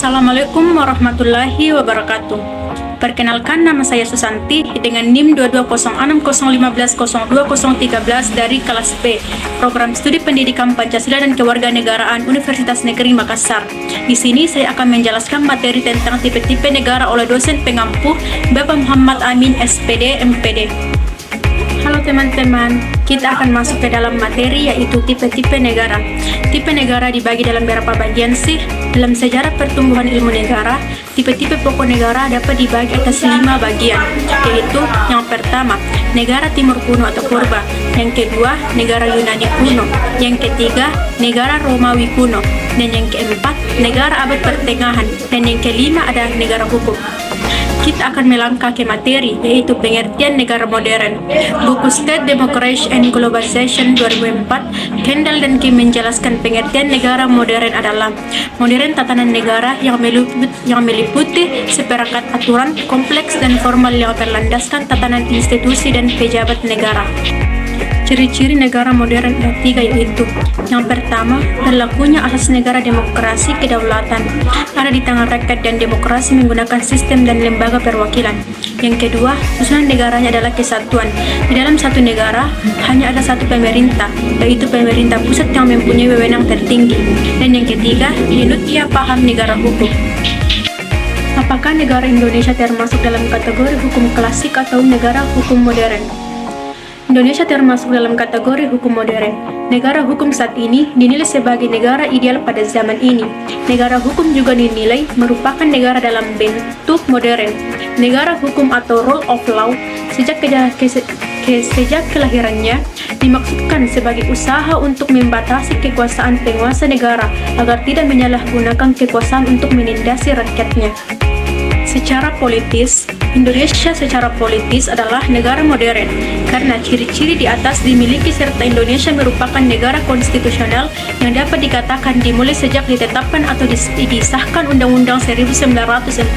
Assalamualaikum warahmatullahi wabarakatuh. Perkenalkan, nama saya Susanti dengan NIM 22060150213 dari kelas B, Program Studi Pendidikan Pancasila dan Kewarganegaraan Universitas Negeri Makassar. Di sini saya akan menjelaskan materi tentang tipe-tipe negara oleh dosen pengampu Bapak Muhammad Amin, SPD, MPD. Halo teman-teman, kita akan masuk ke dalam materi yaitu tipe-tipe negara. Tipe negara dibagi dalam beberapa bagian sih. Dalam sejarah pertumbuhan ilmu negara, tipe-tipe pokok negara dapat dibagi atas 5 bagian, yaitu yang pertama, negara Timur kuno atau purba, yang kedua, negara Yunani kuno, yang ketiga, negara Romawi kuno, dan yang keempat, negara abad pertengahan, dan yang kelima ada negara hukum. Kita akan melangkah ke materi, yaitu pengertian negara modern. Buku State Democracy and Globalization 2004, Kendall dan Kim menjelaskan pengertian negara modern adalah modern tatanan negara yang meliputi seperangkat aturan kompleks dan formal yang berlandaskan tatanan institusi dan pejabat negara. Ciri-ciri negara modern ada 3, yaitu yang pertama, berlakunya asas negara demokrasi kedaulatan, ada di tangan rakyat dan demokrasi menggunakan sistem dan lembaga perwakilan. Yang kedua, susunan negaranya adalah kesatuan. Di dalam satu negara hanya ada satu pemerintah, yaitu pemerintah pusat yang mempunyai wewenang tertinggi. Dan yang ketiga, dinut ia paham negara hukum. Apakah negara Indonesia termasuk dalam kategori hukum klasik atau negara hukum modern? Indonesia termasuk dalam kategori hukum modern. Negara hukum saat ini dinilai sebagai negara ideal pada zaman ini. Negara hukum juga dinilai merupakan negara dalam bentuk modern. Negara hukum atau rule of law sejak kelahirannya dimaksudkan sebagai usaha untuk membatasi kekuasaan penguasa negara agar tidak menyalahgunakan kekuasaan untuk menindasi rakyatnya. Secara politis, Indonesia secara politis adalah negara modern karena ciri-ciri di atas dimiliki serta Indonesia merupakan negara konstitusional yang dapat dikatakan dimulai sejak ditetapkan atau disahkan Undang-Undang 1945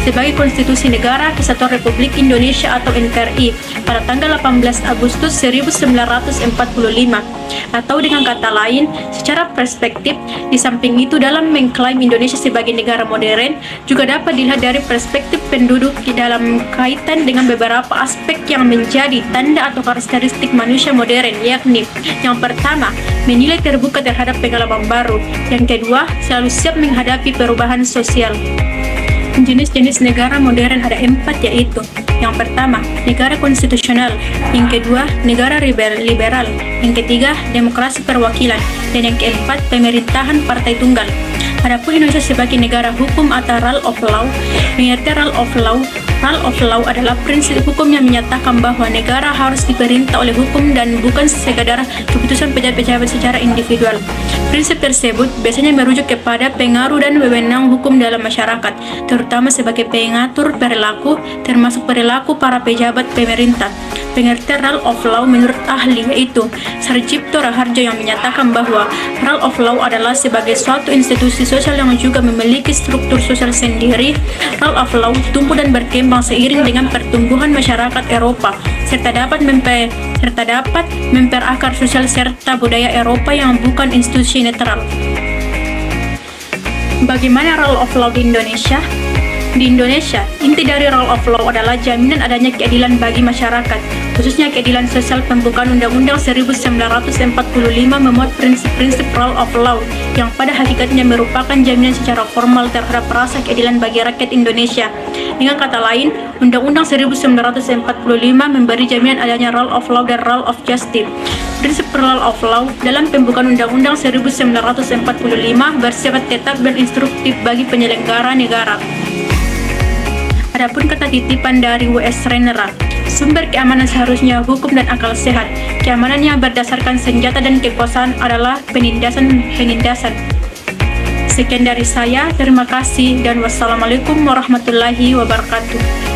sebagai Konstitusi Negara Kesatuan Republik Indonesia atau NKRI pada tanggal 18 Agustus 1945. Atau dengan kata lain, secara perspektif, di samping itu dalam mengklaim Indonesia sebagai negara modern juga dapat dilihat dari perspektif penduduk di dalam kaitan dengan beberapa aspek yang menjadi tanda atau karakteristik manusia modern, yakni yang pertama, menilai terbuka terhadap pengalaman baru, yang kedua, selalu siap menghadapi perubahan sosial. Jenis-jenis negara modern ada 4, yaitu yang pertama, negara konstitusional, yang kedua, negara liberal, yang ketiga, demokrasi perwakilan, dan yang keempat, pemerintahan partai tunggal. Adapun Indonesia sebagai negara hukum atau rule of law, pengertian rule of law adalah prinsip hukum yang menyatakan bahwa negara harus diperintah oleh hukum dan bukan sekadar keputusan pejabat-pejabat secara individual. Prinsip tersebut biasanya merujuk kepada pengaruh dan wewenang hukum dalam masyarakat, terutama sebagai pengatur perilaku, termasuk perilaku para pejabat pemerintah. Pengertian rule of law menurut ahli yaitu Sarjipto Raharjo yang menyatakan bahwa rule of law adalah sebagai suatu institusi sosial yang juga memiliki struktur sosial sendiri. Rule of law tumbuh dan berkembang seiring dengan pertumbuhan masyarakat Eropa serta dapat memperakar sosial serta budaya Eropa yang bukan institusi netral. Bagaimana rule of law di Indonesia? Di Indonesia, inti dari rule of law adalah jaminan adanya keadilan bagi masyarakat, khususnya keadilan sosial. Pembukaan Undang-Undang 1945 memuat prinsip-prinsip rule of law yang pada hakikatnya merupakan jaminan secara formal terhadap rasa keadilan bagi rakyat Indonesia. Dengan kata lain, Undang-Undang 1945 memberi jaminan adanya rule of law dan rule of justice. Prinsip rule of law dalam pembukaan Undang-Undang 1945 bersifat tetap dan instruktif bagi penyelenggara negara. Adapun kata titipan dari W.S. Renera, sumber keamanan seharusnya hukum dan akal sehat. Keamanan yang berdasarkan senjata dan kekuasaan adalah penindasan. Sekian dari saya, terima kasih dan wassalamualaikum warahmatullahi wabarakatuh.